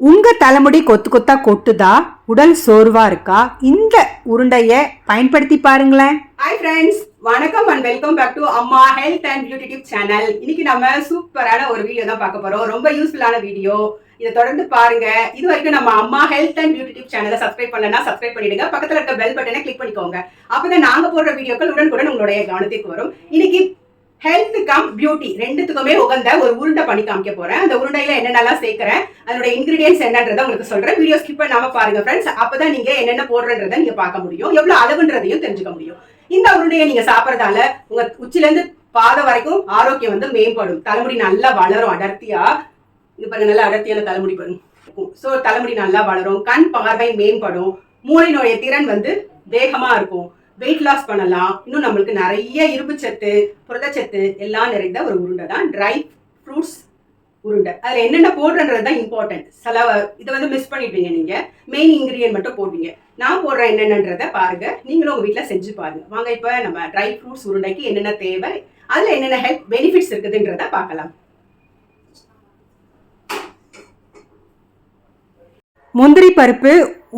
உங்க தலைமுடி கொத்து கொத்தா கொட்டுதா, உடல் சோர்வா இருக்கா? இந்த உருண்டைய பயன்படுத்தி பாருங்களேன். ஹாய் ஃப்ரெண்ட்ஸ், வணக்கம் and welcome back to Amma health and beauty tip channel. இன்னைக்கு நம்ம சூப்பரான ஒரு வீடியோ தான் பார்க்க போறோம். ரொம்ப யூஸ்ஃபுல்லான வீடியோ. இதை தொடர்ந்து பாருங்க. இது வரைக்கும் நம்ம அம்மா ஹெல்த் அண்ட் பியூட்டி டிப் சேனலை சப்ஸ்கிரைப் பண்ணலன்னா சப்ஸ்கிரைப் பண்ணிடுங்க. பக்கத்துல இருக்க பெல் பட்டனை கிளிக் பண்ணிக்கோங்க. அப்பதான் நாங்க போடுற வீடியோக்கள் உடனுக்குடன் உங்களுடைய கவனத்துக்கு வரும். இன்னைக்கு ஹெல்த் கம் பியூட்டி ரெண்டுத்துக்குமே உகந்த ஒரு உருண்டை பண்ணி காமிக்க போறேன். அந்த உருண்டையில என்னென்னலாம் சேர்க்கிறேன், அதோட இன்கிரீடியன்ஸ் என்னன்றதை உங்களுக்கு சொல்றேன். வீடியோ ஸ்கிப் பண்ணாம பாருங்க ஃப்ரெண்ட்ஸ். அப்பதான் நீங்க என்னென்ன போடுறன்றதை நீங்க பார்க்க முடியும், எவ்வளவு அளவுன்றதையும் தெரிஞ்சுக்க முடியும். இந்த உருண்டையை நீங்க சாப்பிடறதால உங்க உச்சில இருந்து பாதம் வரைக்கும் ஆரோக்கியம் வந்து மேம்படும். தலைமுடி நல்லா வளரும் அடர்த்தியா. இது பாருங்க, நல்லா அடர்த்தியான தலைமுடி வரும். ஸோ தலைமுடி நல்லா வளரும், கண் பார்வை மேம்படும், மூளையினுடைய திறன் வந்து வேகமா இருக்கும், வெயிட் லாஸ் பண்ணலாம். இன்னும் நம்மளுக்கு நிறைய இரும்பு சத்து, புரதச்சத்து எல்லாம் நிறைந்த ஒரு உருண்டை தான் ட்ரை ஃப்ரூட்ஸ் உருண்டை. அதில் என்னென்ன போடுறன்றது தான் இம்பார்ட்டன்ட். இதை வந்து மிஸ் பண்ணிடுவீங்க. நீங்க மெயின் இன்கிரீடியன்ட் மட்டும் போடுவீங்க. நான் போடுறேன் என்னென்னன்றதை பாருங்க, நீங்களும் உங்க வீட்டில் செஞ்சு பாருங்க. வாங்க இப்போ நம்ம ட்ரை ஃப்ரூட்ஸ் உருண்டைக்கு என்னென்ன தேவை, அதில் என்னென்ன ஹெல்த் பெனிஃபிட்ஸ் இருக்குதுன்றத பார்க்கலாம். முந்திரி பருப்பு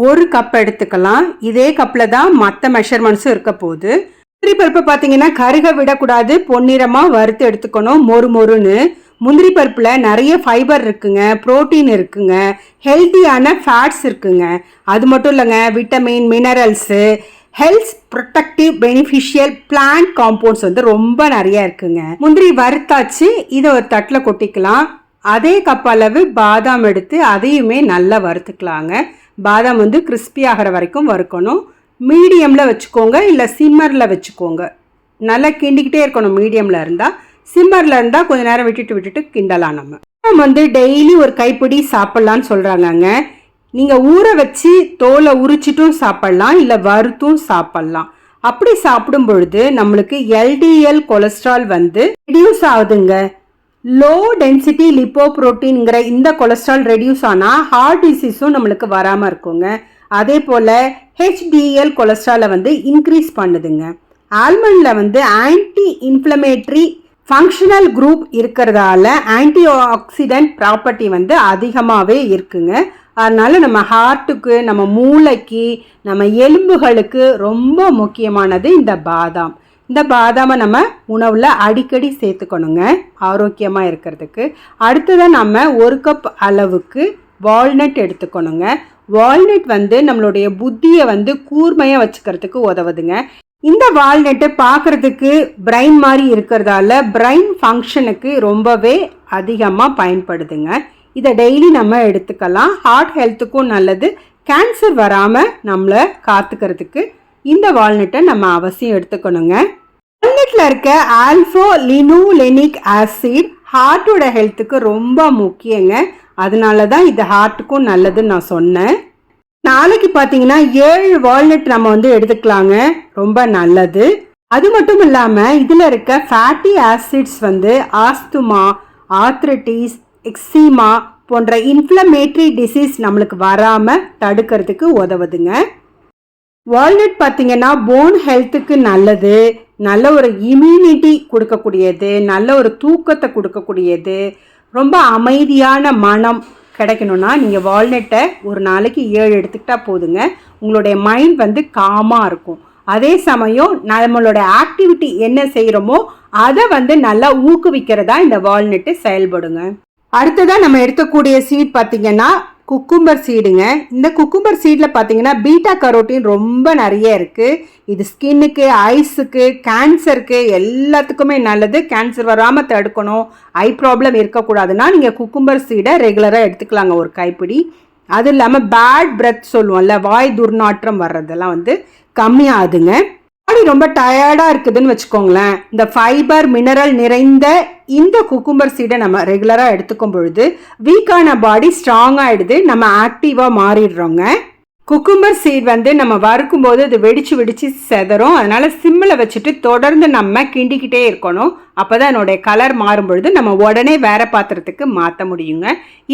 1 கப் எடுத்துக்கலாம். இதே கப்பில் தான் மற்ற மெஷர்மெண்ட்ஸும் இருக்க போகுது. முந்திரி பருப்பு பார்த்தீங்கன்னா கருக விடக்கூடாது, பொன்னிறமாக வறுத்து எடுத்துக்கணும், மொறு மொறுன்னு. முந்திரி பருப்பில் நிறைய ஃபைபர் இருக்குங்க, புரோட்டீன் இருக்குங்க, ஹெல்த்தியான ஃபேட்ஸ் இருக்குங்க. அது மட்டும் இல்லைங்க, vitamin, minerals, health productive beneficial plant compounds வந்து ரொம்ப நிறைய இருக்குங்க. முந்திரி வறுத்தாச்சு, இதை ஒரு தட்டில் கொட்டிக்கலாம். அதே கப் அளவு பாதாம் எடுத்து அதையுமே நல்லா வறுத்துக்கலாங்க. பாதாம் வந்து கிறிஸ்பி ஆகிற வரைக்கும் வறுக்கணும். மீடியமில் வச்சுக்கோங்க, இல்லை சிம்மரில் வச்சுக்கோங்க. நல்லா கிண்டிக்கிட்டே இருக்கணும். மீடியமில் இருந்தால், சிம்மரில் இருந்தால் கொஞ்சம் நேரம் விட்டுட்டு கிண்டலாம். நம்ம வந்து டெய்லி ஒரு கைப்பிடி சாப்பிட்லான்னு சொல்கிறாங்கங்க. நீங்கள் ஊற வச்சு தோலை உரிச்சிட்டும் சாப்பிட்லாம், இல்லை வறுத்தும் சாப்பிட்லாம். அப்படி சாப்பிடும் பொழுது நம்மளுக்கு எல்டிஎல் கொலஸ்ட்ரால் வந்து ரெடியூஸ் ஆகுதுங்க. லோ டென்சிட்டி லிப்போப்ரோட்டீன்ங்கிற இந்த கொலஸ்ட்ரால் ரெடியூஸ் ஆனால் ஹார்ட் டிசீஸும் நம்மளுக்கு வராமல் இருக்குங்க. அதே போல் ஹெச்டிஎல் கொலஸ்ட்ராலை வந்து இன்க்ரீஸ் பண்ணுதுங்க. ஆல்மண்டில் வந்து ஆன்டி இன்ஃப்ளமேட்ரி ஃபங்க்ஷனல் குரூப் இருக்கிறதால ஆன்டி ஆக்சிடென்ட் ப்ராப்பர்ட்டி வந்து அதிகமாகவே இருக்குங்க. அதனால் நம்ம ஹார்ட்டுக்கு, நம்ம மூளைக்கு, நம்ம எலும்புகளுக்கு ரொம்ப முக்கியமானது இந்த பாதாம். இந்த பாதாமை நம்ம உணவில் அடிக்கடி சேர்த்துக்கணுங்க, ஆரோக்கியமாக இருக்கிறதுக்கு. அடுத்ததான் நம்ம 1 கப் அளவுக்கு வால்நட் எடுத்துக்கணுங்க. வால்நட் வந்து நம்மளுடைய புத்தியை வந்து கூர்மையாக வச்சுக்கிறதுக்கு உதவுதுங்க. இந்த வால்நட்டு பார்க்குறதுக்கு பிரைன் மாதிரி இருக்கிறதால பிரைன் ஃபங்க்ஷனுக்கு ரொம்பவே அதிகமாக பயன்படுதுங்க. இதை டெய்லி நம்ம எடுத்துக்கலாம். ஹார்ட் ஹெல்த்துக்கும் நல்லது. கேன்சர் வராமல் நம்மளை காத்துக்கிறதுக்கு இந்த வால்நட்டை நம்ம அவசியம் எடுத்துக்கணுங்க. வால்நட்டில் இருக்க ஆல்ஃபா லினோலெனிக் ஆசிட் ஹார்ட்டோட ஹெல்த்துக்கு ரொம்ப முக்கியங்க. அதனால தான் இது ஹார்ட்டுக்கும் நல்லதுன்னு நான் சொன்னேன். நாளைக்கு பார்த்தீங்கன்னா 7 வால்நட் நம்ம வந்து எடுத்துக்கலாங்க, ரொம்ப நல்லது. அது மட்டும் இல்லாமல் இதில் இருக்க ஃபேட்டி ஆசிட்ஸ் வந்து ஆஸ்துமா, ஆர்த்ரைட்டிஸ், எக்ஸிமா போன்ற இன்ஃப்ளமேட்டரி டிசீஸ் நம்மளுக்கு வராமல் தடுக்கிறதுக்கு உதவுதுங்க. வால்நட் பார்த்தீங்கன்னா போன் ஹெல்த்துக்கு நல்லது, நல்ல ஒரு இம்யூனிட்டி கொடுக்கக்கூடியது, நல்ல ஒரு தூக்கத்தை கொடுக்கக்கூடியது, ரொம்ப அமைதியான மனம் கிடைக்கணும்னா நீங்கள் வால்நட்டை ஒரு நாளைக்கு 7 எடுத்துக்கிட்டா போதுங்க. உங்களுடைய மைண்ட் வந்து காமாக இருக்கும். அதே சமயம் நம்மளோட ஆக்டிவிட்டி என்ன செய்கிறோமோ அதை வந்து நல்லா ஊக்குவிக்கிறதா இந்த வால்நட்டு செயல்படுங்க. அடுத்ததாக நம்ம எடுக்கக்கூடிய சீட் பார்த்தீங்கன்னா குக்கும்பர் சீடுங்க. இந்த குக்கும்பர் சீடில் பார்த்தீங்கன்னா பீட்டா கரோட்டின் ரொம்ப நிறைய இருக்குது. இது ஸ்கின்னுக்கு, ஐஸுக்கு, கேன்சருக்கு எல்லாத்துக்குமே நல்லது. கேன்சர் வராமல் தடுக்கணும், ஐ ப்ராப்ளம் இருக்கக்கூடாதுன்னா நீங்கள் குக்கும்பர் சீடை ரெகுலராக எடுத்துக்கலாங்க, ஒரு கைப்பிடி. அது இல்லாமல் பேட் பிரெத் சொல்லுவோம்ல, வாய் துர்நாற்றம் வர்றதெல்லாம் வந்து கம்மியாகுதுங்க. பாடி ரொம்ப டயர்டாக இருக்குதுன்னு வச்சுக்கோங்களேன், இந்த ஃபைபர் மினரல் நிறைந்த இந்த குக்கும்பர் சீடை நம்ம ரெகுலராக எடுத்துக்கும் பொழுது வீக்கான பாடி ஸ்ட்ராங் ஆகிடுது, நம்ம ஆக்டிவாக மாறிடுறோங்க. குக்கும்பர் சீட் வந்து நம்ம வறுக்கும் போது அது வெடிச்சு செதறும். அதனால சிம்மில் வச்சுட்டு தொடர்ந்து நம்ம கிண்டிக்கிட்டே இருக்கணும். அப்போ தான் என்னுடைய கலர் மாறும் பொழுது நம்ம உடனே வேற பாத்திரத்துக்கு மாற்ற முடியுங்க.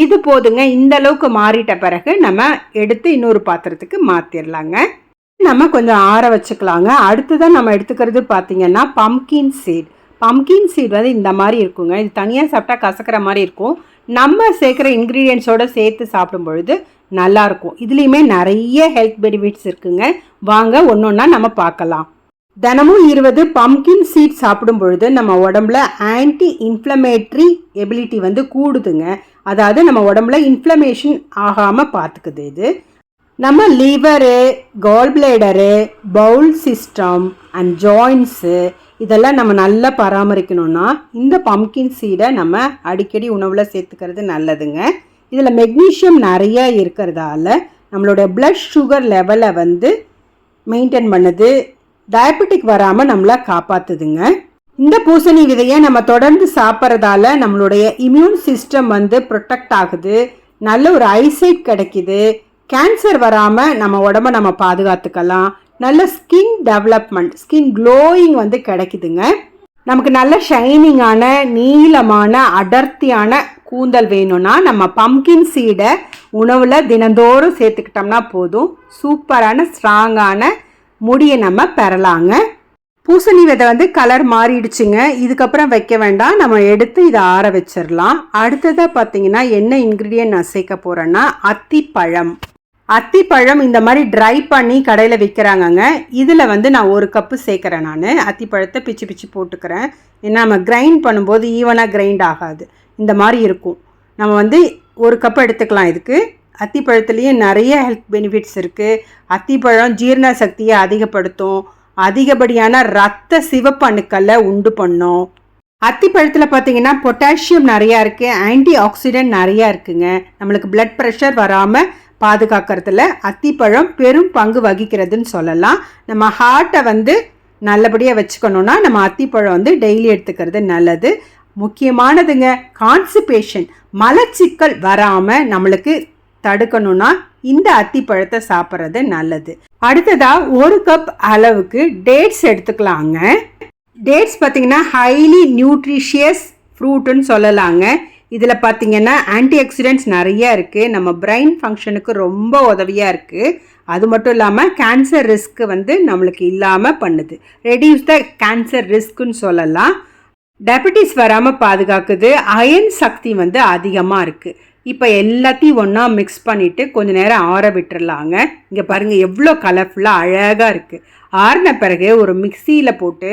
இது போதுங்க. இந்த அளவுக்கு மாறிட்ட பிறகு நம்ம எடுத்து இன்னொரு பாத்திரத்துக்கு மாற்றிடலாங்க. நம்ம கொஞ்சம் ஆற வச்சுக்கலாங்க. அடுத்ததான் நம்ம எடுத்துக்கிறது பார்த்தீங்கன்னா பம்கின் சீட். பம்கின் சீட் வந்து இந்த மாதிரி இருக்குங்க. இது தனியாக சாப்பிட்டா கசக்கிற மாதிரி இருக்கும். நம்ம சேர்க்குற இன்க்ரீடியன்ஸோடு சேர்த்து சாப்பிடும் பொழுது நல்லாயிருக்கும். இதுலேயுமே நிறைய ஹெல்த் பெனிஃபிட்ஸ் இருக்குங்க. வாங்க ஒன்று ஒன்றா நம்ம பார்க்கலாம். தினமும் 20 பம்கின் சீட் சாப்பிடும் பொழுது நம்ம உடம்புல ஆன்டி இன்ஃப்ளமேட்ரி எபிலிட்டி வந்து கூடுதுங்க. அதாவது நம்ம உடம்புல இன்ஃப்ளமேஷன் ஆகாமல் பார்த்துக்குது. இது நம்ம liver, gall bladder, bowel system and joints இதெல்லாம் நம்ம நல்லா பராமரிக்கணும்னா இந்த பம்கின் சீடை நம்ம அடிக்கடி உணவில் சேர்த்துக்கிறது நல்லதுங்க. இதில் மெக்னீஷியம் நிறைய இருக்கிறதால நம்மளோட பிளட் சுகர் லெவலை வந்து மெயின்டைன் பண்ணுது, டயபெட்டிக் வராமல் நம்மளை காப்பாற்றுதுங்க. இந்த பூசணி விதையை நம்ம தொடர்ந்து சாப்பிட்றதால நம்மளுடைய இம்யூன் சிஸ்டம் வந்து ப்ரொடெக்ட் ஆகுது, நல்ல ஒரு ஐசைட் கிடைக்குது, கேன்சர் வராமல் நம்ம உடம்ப நம்ம பாதுகாத்துக்கலாம், நல்ல ஸ்கின் டெவலப்மெண்ட், ஸ்கின் க்ளோயிங் வந்து கிடைக்குதுங்க. நமக்கு நல்ல ஷைனிங்கான நீளமான அடர்த்தியான கூந்தல் வேணும்னா நம்ம பம்கின் சீடை உணவில் தினந்தோறும் சேர்த்துக்கிட்டோம்னா போதும், சூப்பரான ஸ்ட்ராங்கான முடியை நம்ம பெறலாங்க. பூசணி விதை வந்து கலர் மாறிடுச்சுங்க. இதுக்கப்புறம் வைக்க வேண்டாம், நம்ம எடுத்து இதை ஆற வச்சிடலாம். அடுத்ததாக பார்த்தீங்கன்னா என்ன இன்க்ரீடியன்ட் நான் சேர்க்க போகிறேன்னா அத்திப்பழம். அத்திப்பழம் இந்த மாதிரி ட்ரை பண்ணி கடையில் விற்கிறாங்கங்க. இதில் வந்து நான் 1 கப்பு சேர்க்குறேன். நான் அத்திப்பழத்தை பிச்சு பிச்சு போட்டுக்கிறேன். ஏன்னா நம்ம கிரைண்ட் பண்ணும்போது ஈவனாக கிரைண்ட் ஆகாது, இந்த மாதிரி இருக்கும். நம்ம வந்து 1 கப் எடுத்துக்கலாம். இதுக்கு அத்திப்பழத்துலேயே நிறைய ஹெல்த் பெனிஃபிட்ஸ் இருக்குது. அத்திப்பழம் ஜீரண சக்தியை அதிகப்படுத்தும், அதிகப்படியான இரத்த சிவப்பு அணுக்களை உண்டு பண்ணும். அத்திப்பழத்தில் பார்த்தீங்கன்னா பொட்டாசியம் நிறையா இருக்குது, ஆன்டி ஆக்சிடென்ட் நிறையா இருக்குங்க. நம்மளுக்கு பிளட் ப்ரெஷர் வராமல் பாதுகாக்கிறதுல அத்திப்பழம் பெரும் பங்கு வகிக்கிறதுன்னு சொல்லலாம். நம்ம ஹார்ட்டை வந்து நல்லபடியாக வச்சுக்கணுன்னா நம்ம அத்திப்பழம் வந்து டெய்லி எடுத்துக்கிறது நல்லது. முக்கியமானதுங்க கான்ஸ்டிபேஷன், மலச்சிக்கல் வராமல் நம்மளுக்கு தடுக்கணும்னா இந்த அத்திப்பழத்தை சாப்பிட்றது நல்லது. அடுத்ததாக 1 கப் அளவுக்கு டேட்ஸ் எடுத்துக்கலாங்க. டேட்ஸ் பார்த்திங்கன்னா ஹைலி நியூட்ரிஷியஸ் ஃப்ரூட்டுன்னு சொல்லலாங்க. இதில் பார்த்திங்கன்னா ஆன்டி ஆக்சிடென்ட்ஸ் நிறையா இருக்குது, நம்ம பிரெயின் ஃபங்க்ஷனுக்கு ரொம்ப உதவியாக இருக்குது. அது மட்டும் இல்லாமல் கேன்சர் ரிஸ்க்கு வந்து நம்மளுக்கு இல்லாமல் பண்ணுது, ரெடியூஸ் த கேன்சர் ரிஸ்க்குன்னு சொல்லலாம். டயபெட்டிஸ் வராமல் பாதுகாக்குது, அயன் சக்தி வந்து அதிகமாக இருக்குது. இப்போ எல்லாத்தையும் ஒன்றா மிக்ஸ் பண்ணிவிட்டு கொஞ்சம் நேரம் ஆற விட்டுறலாங்க. இங்கே பாருங்கள் எவ்வளோ கலர்ஃபுல்லாக அழகாக இருக்குது. ஆறின பிறகு ஒரு மிக்சியில் போட்டு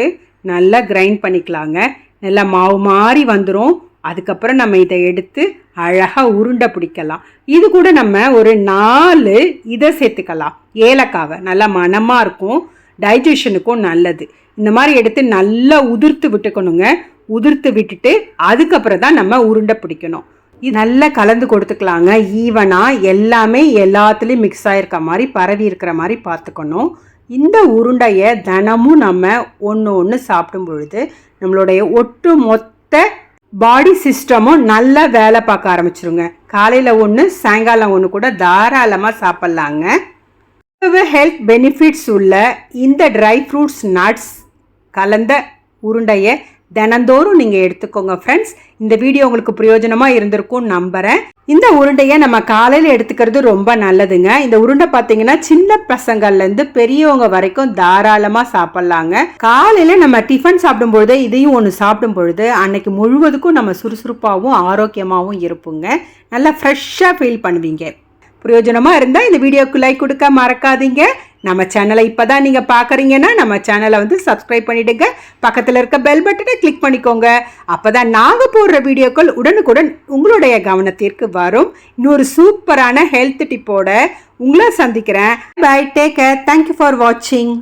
நல்லா கிரைண்ட் பண்ணிக்கலாங்க. நல்லா மாவு மாதிரி வந்துடும். அதுக்கப்புறம் நம்ம இதை எடுத்து அழகாக உருண்டை பிடிக்கலாம். இது கூட நம்ம ஒரு 4 இதை சேர்த்துக்கலாம், ஏலக்காவை. நல்லா மணமாக இருக்கும், டைஜஷனுக்கும் நல்லது. இந்த மாதிரி எடுத்து நல்லா உதிர்த்து விட்டுக்கணுங்க. உதிர்த்து விட்டுட்டு அதுக்கப்புறம் தான் நம்ம உருண்டை பிடிக்கணும். இது நல்லா கலந்து கொடுத்துக்கலாங்க. ஈவனாக எல்லாமே எல்லாத்துலேயும் மிக்ஸ் ஆகிருக்க மாதிரி, பரவி இருக்கிற மாதிரி பார்த்துக்கணும். இந்த உருண்டையை தினமும் நம்ம ஒன்று சாப்பிடும் பொழுது நம்மளுடைய ஒட்டு மொத்த பாடி சிஸ்டமும் நல்லா வேலை பார்க்க ஆரம்பிச்சிருங்க. காலையில் 1, சாயங்காலம் 1 கூட தாராளமாக சாப்பிட்லாங்க. ஹெல்த் பெனிஃபிட்ஸ் உள்ள இந்த ட்ரை ஃப்ரூட்ஸ் நட்ஸ் கலந்த உருண்டையை தினந்தோறும் நீங்கள் எடுத்துக்கோங்க ஃப்ரெண்ட்ஸ். இந்த வீடியோ உங்களுக்கு பிரயோஜனமாக இருந்திருக்கும் நம்புகிறேன். இந்த உருண்டையை நம்ம காலையில் எடுத்துக்கிறது ரொம்ப நல்லதுங்க. இந்த உருண்டை பார்த்தீங்கன்னா சின்ன பசங்கள்லேருந்து பெரியவங்க வரைக்கும் தாராளமாக சாப்பிட்லாங்க. காலையில் நம்ம டிஃபன் சாப்பிடும் பொழுது இதையும் ஒன்று சாப்பிடும் பொழுது அன்னைக்கு முழுவதுக்கும் நம்ம சுறுசுறுப்பாகவும் ஆரோக்கியமாகவும் இருப்போங்க. நல்லா ஃப்ரெஷ்ஷாக ஃபீல் பண்ணுவீங்க. பிரயோஜனமாக இருந்தால் இந்த வீடியோக்கு லைக் கொடுக்க மறக்காதீங்க. நம்ம சேனலை இப்போ தான் நீங்கள் பார்க்குறீங்கன்னா நம்ம சேனலை வந்து சப்ஸ்கிரைப் பண்ணிவிடுங்க. பக்கத்தில் இருக்க பெல் பட்டனை கிளிக் பண்ணிக்கோங்க. அப்போ தான் நாங்கள் போடுற வீடியோக்கள் உடனுக்குடன் உங்களுடைய கவனத்திற்கு வரும். இன்னொரு சூப்பரான ஹெல்த் டிப்போட உங்களை சந்திக்கிறேன். Bye, take care, thank you for வாட்சிங்.